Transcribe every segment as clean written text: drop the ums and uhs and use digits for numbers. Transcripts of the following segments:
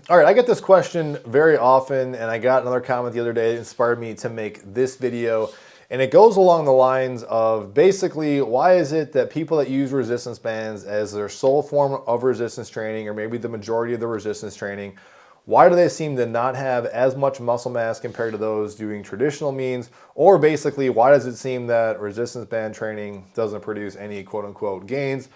All right, I get this question very often, and I got another comment the other day that inspired me to make this video. And it goes along the lines of basically, why is it that people that use resistance bands as their sole form of resistance training, or maybe the majority of the resistance training, why do they seem to not have as much muscle mass compared to those doing traditional means? Or basically, why does it seem that resistance band training doesn't produce any quote unquote gains?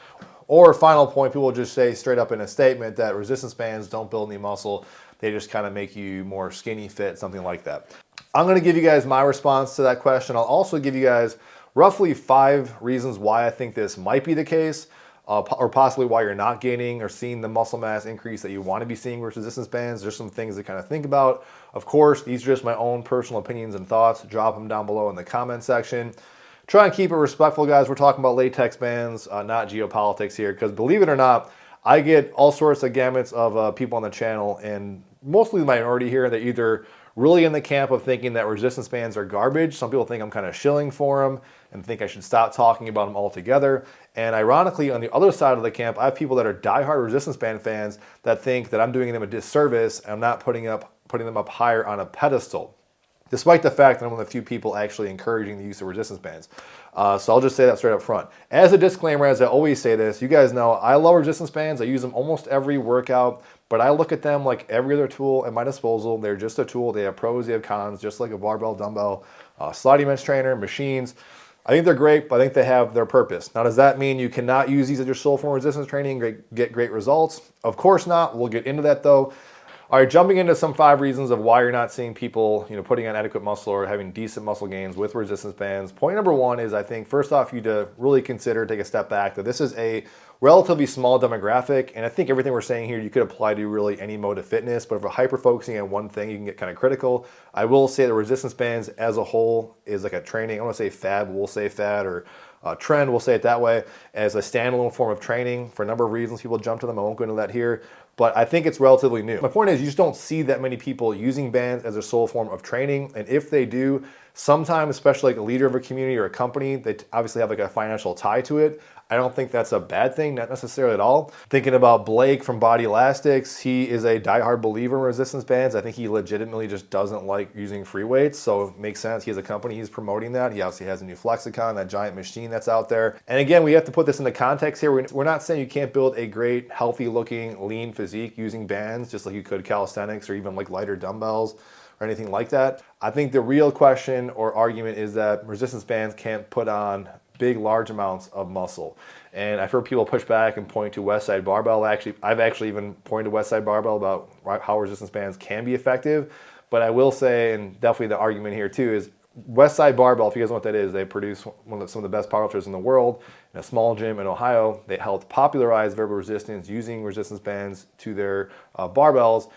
Or final point, people will just say straight up in a statement that resistance bands don't build any muscle. They just kind of make you more skinny fit, something like that. I'm going to give you guys my response to that question. I'll also give you guys roughly 5 reasons why I think this might be the case, or possibly why you're not gaining or seeing the muscle mass increase that you want to be seeing with resistance bands. There's some things to kind of think about. Of course, these are just my own personal opinions and thoughts. Drop them down below in the comment section. Try and keep it respectful, guys. We're talking about latex bands, not geopolitics here, because believe it or not, I get all sorts of gamuts of people on the channel, and mostly the minority here that either really in the camp of thinking that resistance bands are garbage. Some people think I'm kind of shilling for them and think I should stop talking about them altogether. And ironically, on the other side of the camp, I have people that are diehard resistance band fans that think that I'm doing them a disservice and I'm not putting them up higher on a pedestal, despite the fact that I'm one of the few people actually encouraging the use of resistance bands. So I'll just say that straight up front. As a disclaimer, as I always say this, you guys know I love resistance bands. I use them almost every workout, but I look at them like every other tool at my disposal. They're just a tool. They have pros, they have cons, just like a barbell, dumbbell, sliding bench trainer, machines. I think they're great, but I think they have their purpose. Now, does that mean you cannot use these as your sole form of resistance training and get great results? Of course not. We'll get into that though. All right, jumping into some 5 reasons of why you're not seeing people, putting on adequate muscle or having decent muscle gains with resistance bands. Point number 1 is, I think, first off, you need to really consider, take a step back, that this is a relatively small demographic. And I think everything we're saying here, you could apply to really any mode of fitness, but if we're hyper-focusing on one thing, you can get kind of critical. I will say that resistance bands as a whole is like a training, I don't want to say fad, we'll say fad, or trend, we'll say it that way, as a standalone form of training. For a number of reasons, people jump to them. I won't go into that here, but I think it's relatively new. My point is, you just don't see that many people using bands as their sole form of training. And if they do, sometimes, especially like a leader of a community or a company, they obviously have like a financial tie to it. I don't think that's a bad thing, not necessarily at all. Thinking about Blake from Body Elastics, he is a diehard believer in resistance bands. I think he legitimately just doesn't like using free weights, so it makes sense. He has a company, he's promoting that. He obviously has a new Flexicon, that giant machine that's out there. And again, we have to put this into context here. We're not saying you can't build a great, healthy looking, lean physique using bands, just like you could calisthenics or even like lighter dumbbells or anything like that. I think the real question or argument is that resistance bands can't put on big, large amounts of muscle. And I've heard people push back and point to Westside Barbell. I've actually even pointed to Westside Barbell about how resistance bands can be effective. But I will say, and definitely the argument here too, is Westside Barbell, if you guys know what that is, they produce some of the best powerlifters in the world in a small gym in Ohio. They helped popularize variable resistance using resistance bands to their barbells.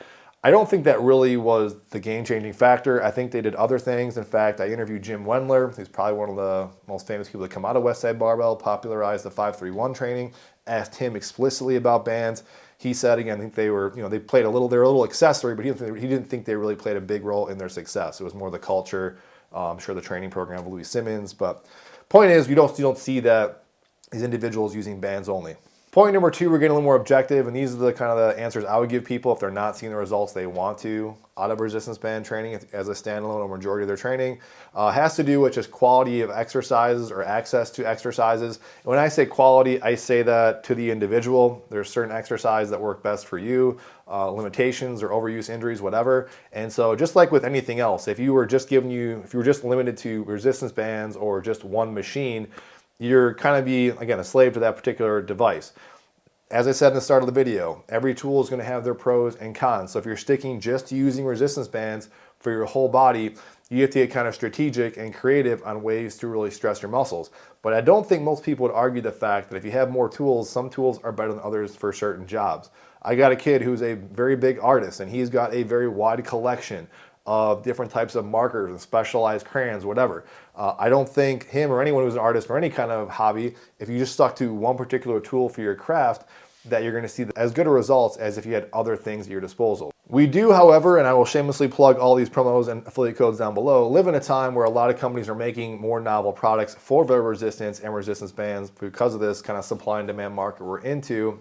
I don't think that really was the game-changing factor. I think they did other things. In fact, I interviewed Jim Wendler, who's probably one of the most famous people to come out of Westside Barbell, popularized the 5-3-1 training, asked him explicitly about bands. He said, again, I think they were, they played they're a little accessory, but he didn't think they really played a big role in their success. It was more the culture, I'm sure the training program of Louis Simmons. But point is, you don't see that these individuals using bands only. Point number 2, we're getting a little more objective, and these are the kind of the answers I would give people if they're not seeing the results they want to out of resistance band training as a standalone or majority of their training. Has to do with just quality of exercises or access to exercises. And when I say quality, I say that to the individual. There's certain exercises that work best for you, limitations or overuse injuries, whatever. And so just like with anything else, if you were just limited to resistance bands or just one machine, you're kind of again, a slave to that particular device. As I said in the start of the video, every tool is going to have their pros and cons. So if you're sticking just to using resistance bands for your whole body, you have to get kind of strategic and creative on ways to really stress your muscles. But I don't think most people would argue the fact that if you have more tools, some tools are better than others for certain jobs. I got a kid who's a very big artist, and he's got a very wide collection of different types of markers and specialized crayons, whatever. I don't think him or anyone who's an artist or any kind of hobby, if you just stuck to one particular tool for your craft, that you're going to see as good a results as if you had other things at your disposal. We do, however, and I will shamelessly plug all these promos and affiliate codes down below, live in a time where a lot of companies are making more novel products for variable resistance and resistance bands because of this kind of supply and demand market we're into.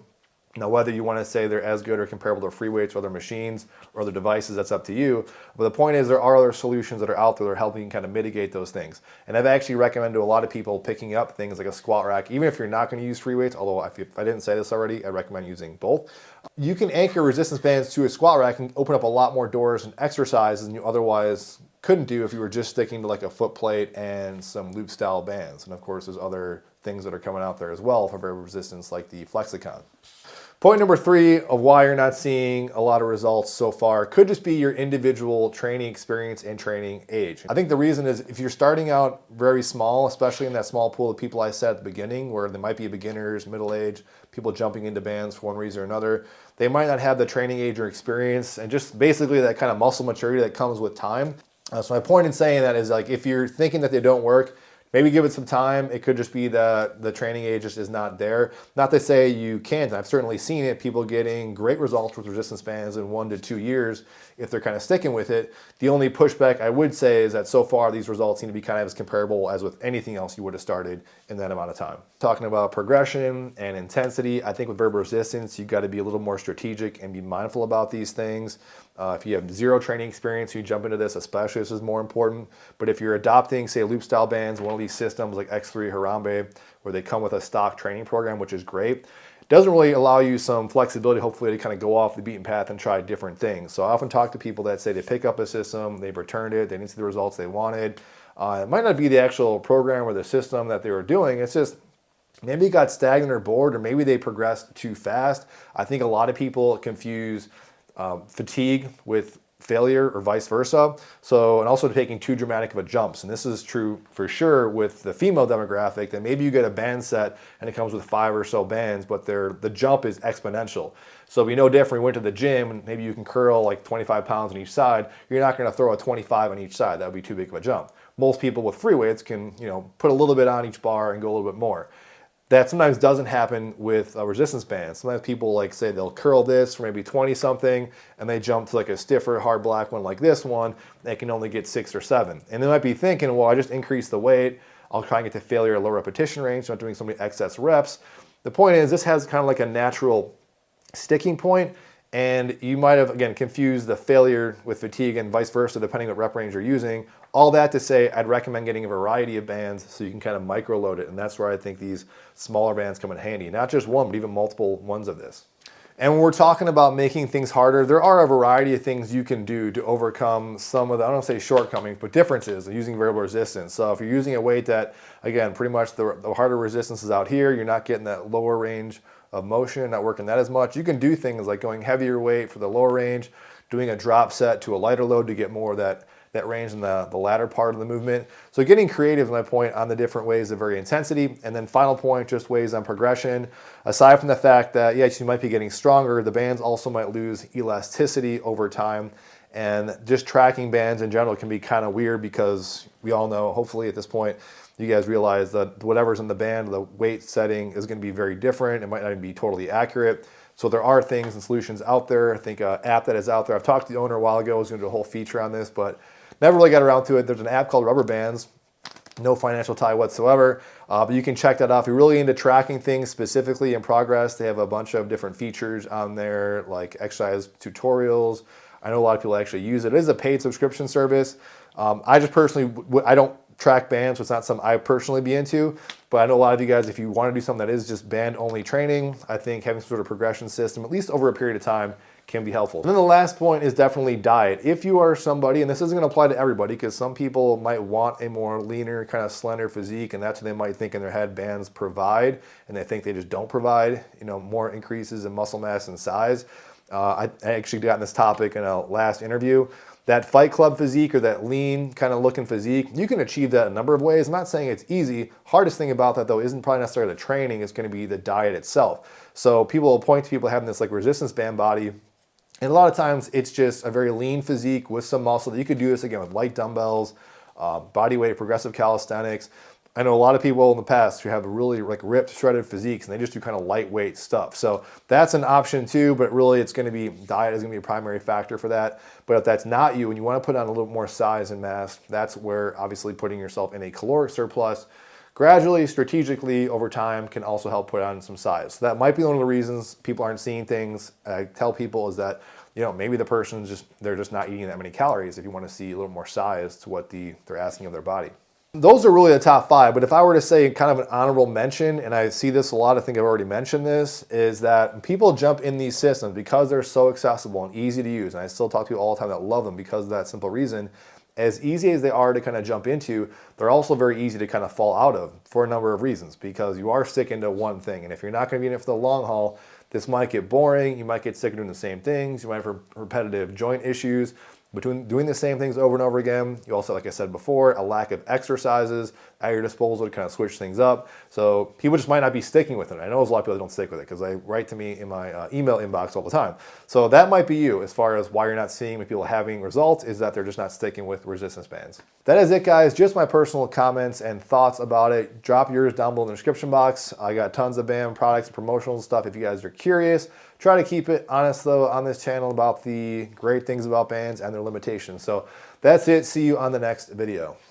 Now, whether you want to say they're as good or comparable to free weights or other machines or other devices, that's up to you. But the point is, there are other solutions that are out there that are helping kind of mitigate those things. And I've actually recommended to a lot of people picking up things like a squat rack, even if you're not going to use free weights, although if I didn't say this already, I recommend using both. You can anchor resistance bands to a squat rack and open up a lot more doors and exercises than you otherwise couldn't do if you were just sticking to like a foot plate and some loop style bands. And of course, there's other things that are coming out there as well for variable resistance, like the Flexicon. Point number 3 of why you're not seeing a lot of results so far could just be your individual training experience and training age. I think the reason is if you're starting out very small, especially in that small pool of people I said at the beginning, where they might be beginners, middle age, people jumping into bands for one reason or another, they might not have the training age or experience and just basically that kind of muscle maturity that comes with time. So my point in saying that is, like, if you're thinking that they don't work, maybe give it some time. It could just be that the training age just is not there. Not to say you can't. I've certainly seen it, people getting great results with resistance bands in 1 to 2 years if they're kind of sticking with it. The only pushback I would say is that so far these results seem to be kind of as comparable as with anything else you would have started in that amount of time. Talking about progression and intensity, I think with variable resistance, you've got to be a little more strategic and be mindful about these things. If you have zero training experience, you jump into this, especially this is more important. But if you're adopting, say, loop style bands, one of these systems like X3 Harambe, where they come with a stock training program, which is great, it doesn't really allow you some flexibility, hopefully, to kind of go off the beaten path and try different things. So I often talk to people that say they pick up a system, they've returned it, they didn't see the results they wanted. It might not be the actual program or the system that they were doing, it's just maybe it got stagnant or bored, or maybe they progressed too fast. I think a lot of people confuse fatigue with failure or vice versa. So, and also taking too dramatic of a jumps. And this is true for sure with the female demographic, that maybe you get a band set and it comes with 5 or so bands, but the jump is exponential. So we know different. We went to the gym and maybe you can curl like 25 pounds on each side. You're not going to throw a 25 on each side. That would be too big of a jump. Most people with free weights can, put a little bit on each bar and go a little bit more. That sometimes doesn't happen with a resistance band. Sometimes people like say they'll curl this for maybe 20 something and they jump to like a stiffer hard black one like this one, they can only get 6 or 7. And they might be thinking, well, I just increased the weight, I'll try and get to failure at low repetition range, so I'm not doing so many excess reps. The point is this has kind of like a natural sticking point, and you might have, again, confused the failure with fatigue and vice versa, depending what rep range you're using. All that to say, I'd recommend getting a variety of bands so you can kind of micro load it, and that's where I think these smaller bands come in handy. Not just one, but even multiple ones of this. And when we're talking about making things harder, there are a variety of things you can do to overcome some of the, I don't want to say shortcomings, but differences in using variable resistance. So if you're using a weight that, again, pretty much the harder resistance is out here, you're not getting that lower range of motion, not working that as much. You can do things like going heavier weight for the lower range, doing a drop set to a lighter load to get more of that range in the latter part of the movement. So getting creative is my point on the different ways of vary intensity. And then final point, just ways on progression. Aside from the fact that, yes, you might be getting stronger, the bands also might lose elasticity over time. And just tracking bands in general can be kind of weird because we all know, hopefully at this point, you guys realize that whatever's in the band, the weight setting is going to be very different. It might not even be totally accurate. So there are things and solutions out there. I think an app that is out there, I've talked to the owner a while ago, I was going to do a whole feature on this, but never really got around to it. There's an app called Rubber Bands, no financial tie whatsoever, but you can check that out. If you're really into tracking things specifically in progress, they have a bunch of different features on there, like exercise tutorials. I know a lot of people actually use it. It is a paid subscription service. I just personally, I don't track bands, so it's not something I personally be into, but I know a lot of you guys, if you want to do something that is just band only training, I think having some sort of progression system, at least over a period of time, can be helpful. And then the last point is definitely diet. If you are somebody, and this isn't going to apply to everybody, because some people might want a more leaner, kind of slender physique, and that's what they might think in their head bands provide, and they think they just don't provide, more increases in muscle mass and size. I actually got in this topic in a last interview. That Fight Club physique or that lean kind of looking physique, you can achieve that a number of ways. I'm not saying it's easy. Hardest thing about that though isn't probably necessarily the training, it's going to be the diet itself. So people will point to people having this like resistance band body, and a lot of times it's just a very lean physique with some muscle. You could do this again with light dumbbells, body weight, progressive calisthenics. I know a lot of people in the past who have really like ripped, shredded physiques, and they just do kind of lightweight stuff. So that's an option too, but really it's going to be, diet is going to be a primary factor for that. But if that's not you and you want to put on a little more size and mass, that's where obviously putting yourself in a caloric surplus gradually, strategically, over time can also help put on some size. So that might be one of the reasons people aren't seeing things. I tell people is that, you know, maybe the person's just, they're just not eating that many calories if you want to see a little more size to what they're asking of their body. Those are really the top 5, but if I were to say kind of an honorable mention, and I see this a lot, I think I've already mentioned this, is that people jump in these systems because they're so accessible and easy to use, and I still talk to people all the time that love them because of that simple reason. As easy as they are to kind of jump into, they're also very easy to kind of fall out of for a number of reasons, because you are sticking to one thing, and if you're not going to be in it for the long haul, this might get boring, you might get sick of doing the same things, you might have repetitive joint issues, between doing the same things over and over again. You also, like I said before, a lack of exercises at your disposal to kind of switch things up. So people just might not be sticking with it. I know there's a lot of people that don't stick with it because they write to me in my email inbox all the time. So that might be you as far as why you're not seeing people having results, is that they're just not sticking with resistance bands. That is it, guys. Just my personal comments and thoughts about it. Drop yours down below in the description box. I got tons of BAM products, promotional stuff if you guys are curious. Try to keep it honest though on this channel about the great things about bands and their limitations. So that's it. See you on the next video.